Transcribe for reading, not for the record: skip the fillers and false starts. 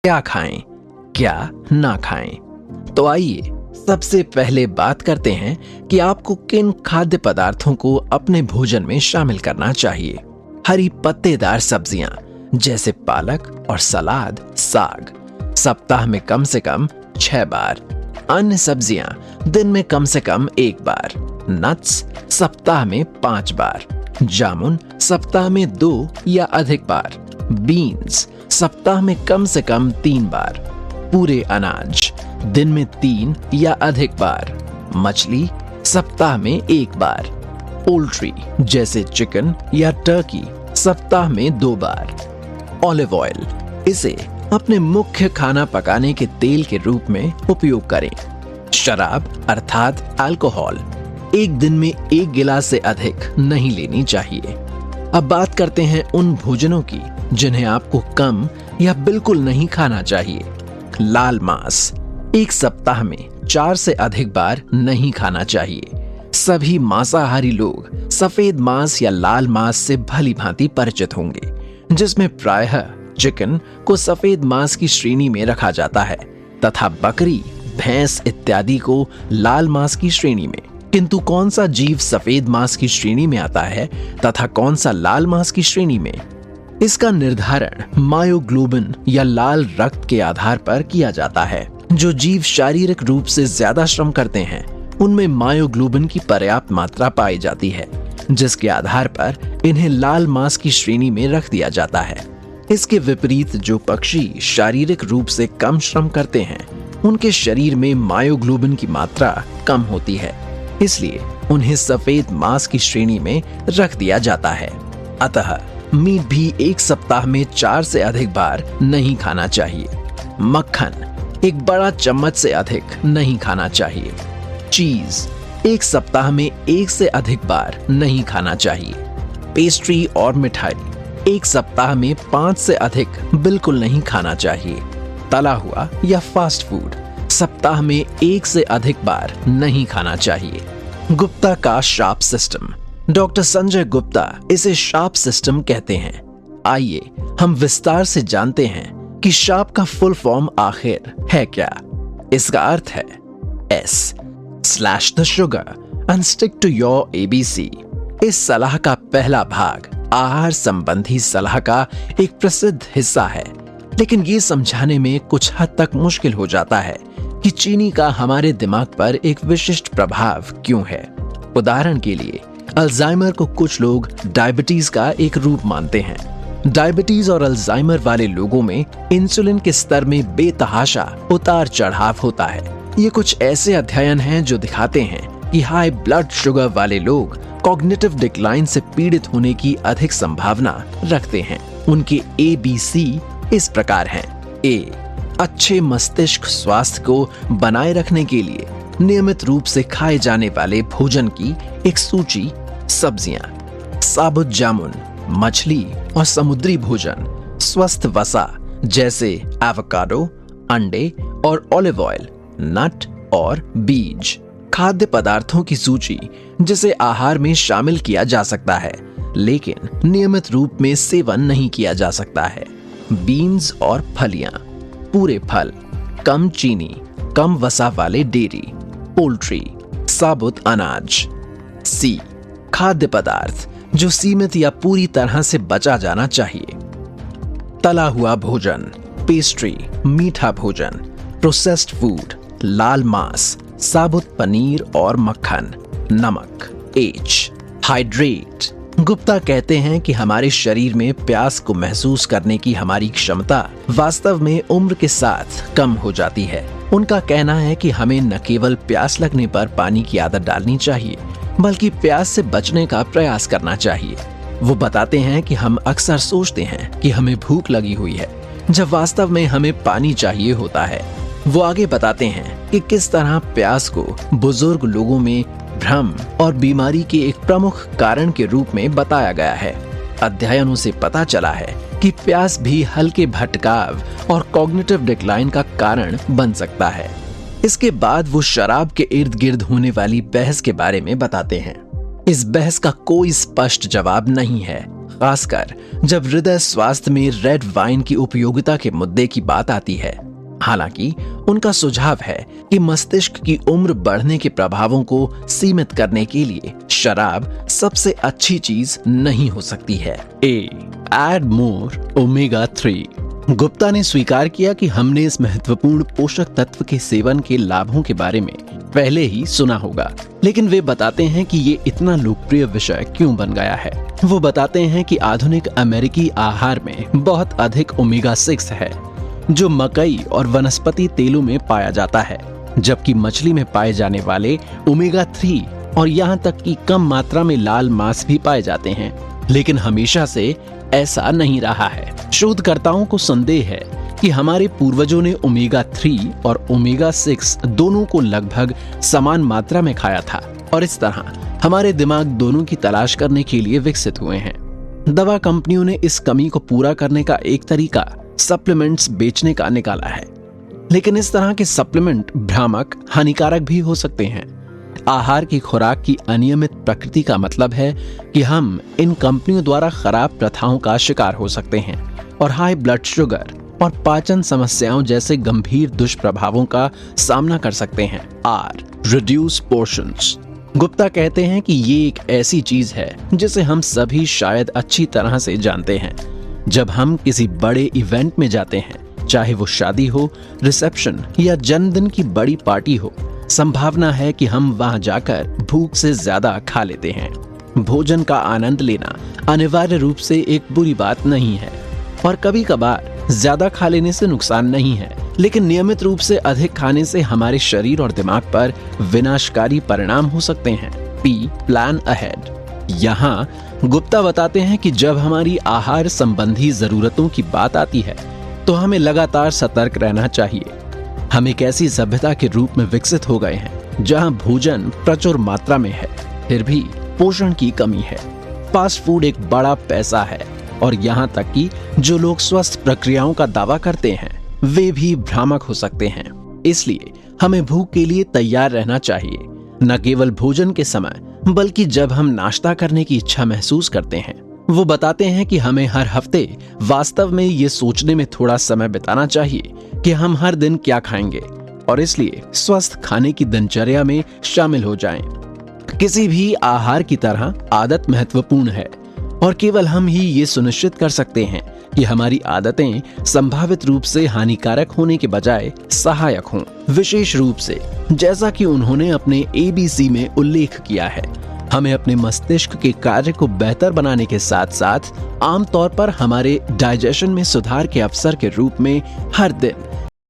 क्या खाएं, क्या ना खाएं। तो आइए सबसे पहले बात करते हैं कि आपको किन खाद्य पदार्थों को अपने भोजन में शामिल करना चाहिए। हरी पत्तेदार सब्जियां जैसे पालक और सलाद, साग सप्ताह में कम से कम 6 बार। अन्य सब्जियां दिन में कम से कम 1 बार। नट्स सप्ताह में 5 बार। जामुन सप्ताह में 2 या अधिक बार। बीन्स सप्ताह में कम से कम 3 बार। पूरे अनाज दिन में 3 या अधिक बार। मछली सप्ताह में 1 बार। पोल्ट्री जैसे चिकन या टर्की सप्ताह में 2 बार। ऑलिव ऑयल, इसे अपने मुख्य खाना पकाने के तेल के रूप में उपयोग करें। शराब अर्थात अल्कोहल 1 दिन में 1 गिलास से अधिक नहीं लेनी चाहिए। अब बात करते हैं उन भोजनों की जिन्हें आपको कम या बिल्कुल नहीं खाना चाहिए। लाल मांस 1 सप्ताह में 4 से अधिक बार नहीं खाना चाहिए। सभी मांसाहारी लोग सफेद मांस या लाल मांस से भली भांति परिचित होंगे, जिसमें प्रायः चिकन को सफेद मांस की श्रेणी में रखा जाता है तथा बकरी, भैंस इत्यादि को लाल मांस की श्रेणी में। किंतु कौन सा जीव सफेद मांस की श्रेणी में आता है तथा कौन सा लाल मांस की श्रेणी में, इसका निर्धारण मायोग्लोबिन या लाल रक्त के आधार पर किया जाता है। जो जीव शारीरिक रूप से ज्यादा श्रम करते हैं उनमें मायोग्लोबिन की पर्याप्त मात्रा पाई जाती है, जिसके आधार पर इन्हें लाल मांस की श्रेणी में रख दिया जाता है। इसके विपरीत जो पक्षी शारीरिक रूप से कम श्रम करते हैं उनके शरीर में मायोग्लोबिन की मात्रा कम होती है, इसलिए उन्हें सफेद मांस की श्रेणी में रख दिया जाता है। अतः मीट भी 1 सप्ताह में 4 से अधिक बार नहीं खाना चाहिए। मक्खन 1 बड़ा चम्मच से अधिक नहीं खाना चाहिए। चीज 1 सप्ताह में 1 से अधिक बार नहीं खाना चाहिए। पेस्ट्री और मिठाई 1 सप्ताह में 5 से अधिक बिल्कुल नहीं खाना चाहिए। तला हुआ या फास्ट फूड सप्ताह में 1 से अधिक बार नहीं खाना चाहिए। गुप्ता का शाप सिस्टम, डॉक्टर संजय गुप्ता इसे शाप सिस्टम कहते हैं। आइए हम विस्तार से जानते हैं कि शाप का फुल फॉर्म आखिर है क्या। इसका अर्थ है S slash the sugar and stick to your ABC। इस सलाह का पहला भाग आहार संबंधी सलाह का एक प्रसिद्ध हिस्सा है, लेकिन ये समझाने में कुछ हद तक मुश्किल हो जाता है कि चीनी का हमारे दिमाग पर एक विशिष्ट प्रभाव क्यों है। उदाहरण के लिए अल्जाइमर को कुछ लोग डायबिटीज का एक रूप मानते हैं। डायबिटीज और अल्जाइमर वाले लोगों में इंसुलिन के स्तर में बेतहाशा उतार चढ़ाव होता है। ये कुछ ऐसे अध्ययन हैं जो दिखाते हैं कि हाई ब्लड शुगर वाले लोग कॉग्निटिव डिक्लाइन से पीड़ित होने की अधिक संभावना रखते हैं। उनके ABC इस प्रकार हैं। A, अच्छे मस्तिष्क स्वास्थ्य को बनाए रखने के लिए नियमित रूप से खाए जाने वाले भोजन की एक सूची। सब्जियां, साबुत जामुन, मछली और समुद्री भोजन, स्वस्थ वसा जैसे एवोकाडो, अंडे और ऑलिव ऑयल, नट और बीज। खाद्य पदार्थों की सूची जिसे आहार में शामिल किया जा सकता है लेकिन नियमित रूप में सेवन नहीं किया जा सकता है। बीन्स और फलियां, पूरे फल, कम चीनी, कम वसा वाले डेयरी, पोल्ट्री, साबुत अनाज। सी, खाद्य पदार्थ जो सीमित या पूरी तरह से बचा जाना चाहिए। तला हुआ भोजन, पेस्ट्री, मीठा भोजन, प्रोसेस्ड फूड, लाल मांस, साबुत पनीर और मक्खन। नमक। H, hydrate. गुप्ता कहते हैं कि हमारे शरीर में प्यास को महसूस करने की हमारी क्षमता वास्तव में उम्र के साथ कम हो जाती है। उनका कहना है कि हमें न केवल प्यास लगने पर पानी की आदत डालनी चाहिए बल्कि प्यास से बचने का प्रयास करना चाहिए। वो बताते हैं कि हम अक्सर सोचते हैं कि हमें भूख लगी हुई है जब वास्तव में हमें पानी चाहिए होता है। वो आगे बताते हैं कि किस तरह प्यास को बुजुर्ग लोगों में भ्रम और बीमारी के एक प्रमुख कारण के रूप में बताया गया है। अध्ययनों से पता चला है कि प्यास भी हल्के भटकाव और कॉग्निटिव डिक्लाइन का कारण बन सकता है। इसके बाद वो शराब के इर्द गिर्द होने वाली बहस के बारे में बताते हैं। इस बहस का कोई स्पष्ट जवाब नहीं है। खासकर जब हृदय स्वास्थ्य में रेड वाइन की उपयोगिता के मुद्दे की बात आती है। हालांकि उनका सुझाव है कि मस्तिष्क की उम्र बढ़ने के प्रभावों को सीमित करने के लिए शराब सबसे अच्छी चीज नहीं हो सकती है। Add more omega 3। गुप्ता ने स्वीकार किया कि हमने इस महत्वपूर्ण पोषक तत्व के सेवन के लाभों के बारे में पहले ही सुना होगा, लेकिन वे बताते हैं कि ये इतना लोकप्रिय विषय क्यों बन गया है। वो बताते हैं कि आधुनिक अमेरिकी आहार में बहुत अधिक ओमेगा 6 है, जो मकई और वनस्पति तेलों में पाया जाता है, जबकि मछली में पाए जाने वाले ओमेगा 3 और यहाँ तक कि कम मात्रा में लाल मांस भी पाए जाते हैं। लेकिन हमेशा से ऐसा नहीं रहा है। शोधकर्ताओं को संदेह है कि हमारे पूर्वजों ने ओमेगा 3 और ओमेगा 6 दोनों को लगभग समान मात्रा में खाया था और इस तरह हमारे दिमाग दोनों की तलाश करने के लिए विकसित हुए हैं। दवा कंपनियों ने इस कमी को पूरा करने का एक तरीका सप्लीमेंट्स बेचने का निकाला है, लेकिन इस तरह के सप्लीमेंट भ्रामक, हानिकारक भी हो सकते हैं। आहार की खुराक की अनियमित प्रकृति का मतलब है कि हम इन कंपनियों द्वारा खराब प्रथाओं का शिकार हो सकते हैं और हाई ब्लड शुगर और पाचन समस्याओं जैसे गंभीर दुष्प्रभावों का सामना कर सकते हैं। Reduce portions. गुप्ता कहते हैं कि ये एक ऐसी चीज है जिसे हम सभी शायद अच्छी तरह से जानते हैं। जब हम किसी बड़े इवेंट में जाते हैं, चाहे वो शादी हो, रिसेप्शन या जन्मदिन की बड़ी पार्टी हो, संभावना है कि हम वहां जाकर भूख से ज्यादा खा लेते हैं। भोजन का आनंद लेना अनिवार्य रूप से एक बुरी बात नहीं है और कभी कभार ज्यादा खा लेने से नुकसान नहीं है, लेकिन नियमित रूप से अधिक खाने से हमारे शरीर और दिमाग पर विनाशकारी परिणाम हो सकते हैं। Plan ahead. यहाँ गुप्ता बताते हैं कि जब हमारी आहार संबंधी जरूरतों की बात आती है तो हमें लगातार सतर्क रहना चाहिए। हम एक ऐसी सभ्यता के रूप में विकसित हो गए हैं जहां भोजन प्रचुर मात्रा में है, फिर भी पोषण की कमी है। फास्ट फूड एक बड़ा पैसा है और यहाँ तक कि जो लोग स्वस्थ प्रक्रियाओं का दावा करते हैं वे भी भ्रामक हो सकते हैं। इसलिए हमें भूख के लिए तैयार रहना चाहिए, न केवल भोजन के समय बल्कि जब हम नाश्ता करने की इच्छा महसूस करते हैं। वो बताते हैं कि हमें हर हफ्ते वास्तव में ये सोचने में थोड़ा समय बिताना चाहिए कि हम हर दिन क्या खाएंगे और इसलिए स्वस्थ खाने की दिनचर्या में शामिल हो जाएं। किसी भी आहार की तरह आदत महत्वपूर्ण है और केवल हम ही ये सुनिश्चित कर सकते हैं कि हमारी आदतें संभावित रूप से हानिकारक होने के बजाय सहायक हों। विशेष रूप से जैसा कि उन्होंने अपने ABC में उल्लेख किया है, हमें अपने मस्तिष्क के कार्य को बेहतर बनाने के साथ साथ आमतौर पर हमारे डाइजेशन में सुधार के अवसर के रूप में हर दिन